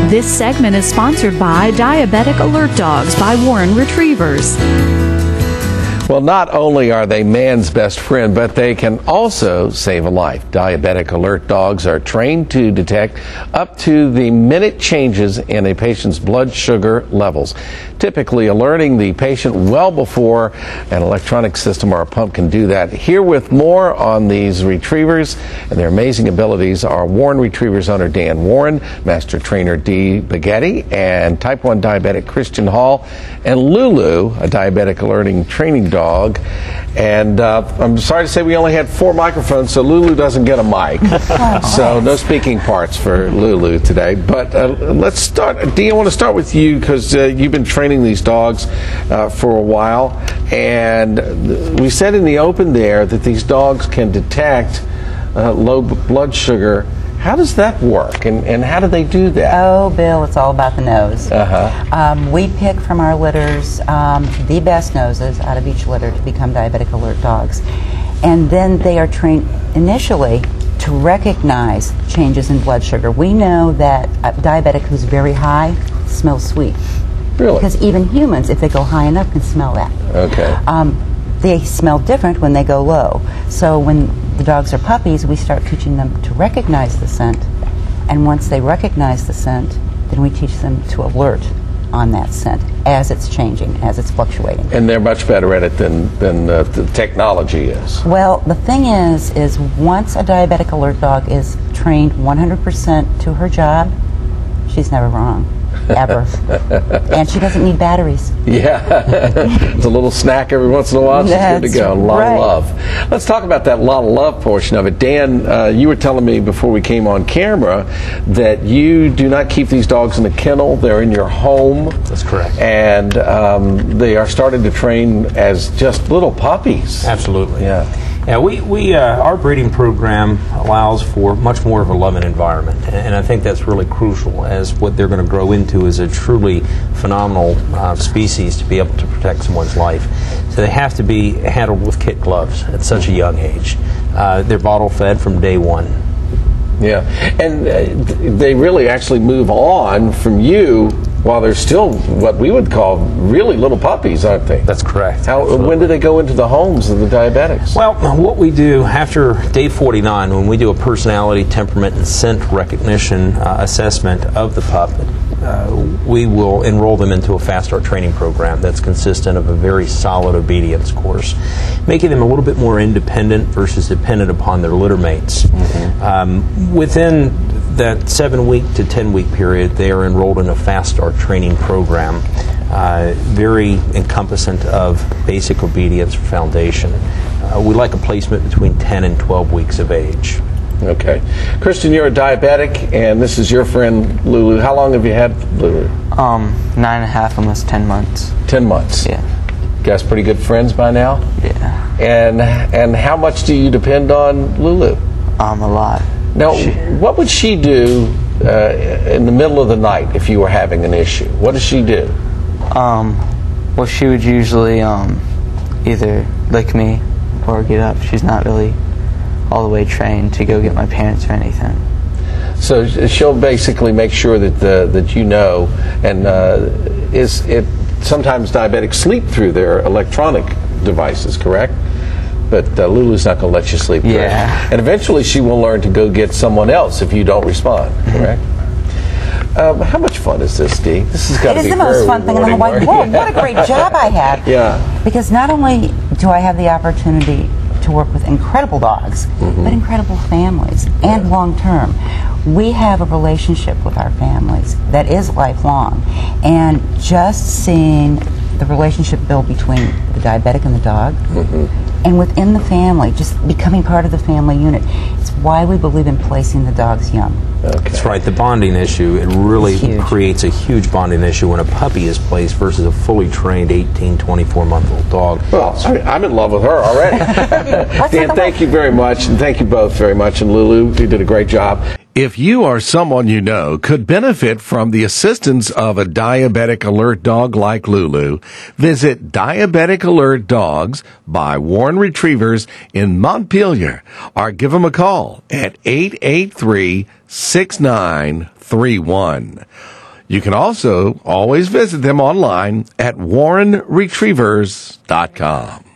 This segment is sponsored by Diabetic Alert Dogs by Warren Retrievers. Well, not only are they man's best friend, but they can also save a life. Diabetic Alert Dogs are trained to detect up to the minute changes in a patient's blood sugar levels, typically alerting the patient well before an electronic system or a pump can do that. Here with more on these retrievers and their amazing abilities are Warren Retrievers owner Dan Warren, Master Trainer Dee Bogetti, and Type 1 diabetic Christian Hall, and Lulu, a diabetic alerting training dog. And I'm sorry to say we only had 4 microphones, so Lulu doesn't get a mic. So no speaking parts for Lulu today. But let's start. Dee, I want to start with you because you've been training these dogs for a while. And we said in the open there that these dogs can detect low blood sugar. How does that work, and how do they do that? Oh, Bill, it's all about the nose. We pick from our litters the best noses out of each litter to become Diabetic Alert Dogs. And then they are trained initially to recognize changes in blood sugar. We know that a diabetic who's very high smells sweet. Really? Because even humans, if they go high enough, can smell that. Okay. They smell different when they go low. So when the dogs are puppies, we start teaching them to recognize the scent. And once they recognize the scent, then we teach them to alert on that scent as it's changing, as it's fluctuating. And they're much better at it than the technology is. Well, the thing is once a Diabetic Alert Dog is trained 100% to her job, she's never wrong. Ever. And she doesn't need batteries. Yeah. It's a little snack every once in a while. She's good to go. A lot of love. Let's talk about that lot of love portion of it. Dan, you were telling me before we came on camera that you do not keep these dogs in a kennel. They're in your home. That's correct. And they are started to train as just little puppies. Absolutely. Yeah. Yeah, our breeding program allows for much more of a loving environment, and I think that's really crucial, as what they're going to grow into is a truly phenomenal species to be able to protect someone's life. So they have to be handled with kid gloves at such a young age. They're bottle fed from day one. Yeah, and they really actually move on from you while they're still what we would call really little puppies, aren't they? That's correct. When do they go into the homes of the diabetics? Well, what we do after day 49, when we do a personality, temperament, and scent recognition assessment of the pup, we will enroll them into a fast start training program that's consistent of a very solid obedience course, making them a little bit more independent versus dependent upon their litter mates. Within that 7-week to 10-week period, they are enrolled in a fast start training program, very encompassant of basic obedience foundation. We like a placement between 10 and 12 weeks of age. Okay. Kristen, you're a diabetic, and this is your friend Lulu. How long have you had Lulu? 9.5, almost 10 months. 10 months? Yeah. You guys pretty good friends by now? Yeah. And how much do you depend on Lulu? A lot. Now, what would she do in the middle of the night if you were having an issue? What does she do? Well, she would usually either lick me or get up. She's not really all the way trained to go get my parents or anything. So she'll basically make sure that you know, and sometimes diabetics sleep through their electronic devices, correct? But Lulu's not going to let you sleep through. Yeah. And eventually she will learn to go get someone else if you don't respond, correct? How much fun is this, Dee? This has got to be It is the most fun thing in the whole wide world. What a great job I have. Yeah. Because not only do I have the opportunity to work with incredible dogs, but incredible families, and long term. We have a relationship with our families that is lifelong. And just seeing the relationship build between the diabetic and the dog, and within the family, just becoming part of the family unit. It's why we believe in placing the dogs young. Okay. That's right. The bonding issue, it really creates a huge bonding issue when a puppy is placed versus a fully trained 18, 24-month-old dog. Well, I'm in love with her already. Dan, thank you very much, and thank you both very much. And Lulu, you did a great job. If you or someone you know could benefit from the assistance of a diabetic alert dog like Lulu, visit Diabetic Alert Dogs by Warren Retrievers in Montpelier, or give them a call at 883-6931. You can also always visit them online at warrenretrievers.com.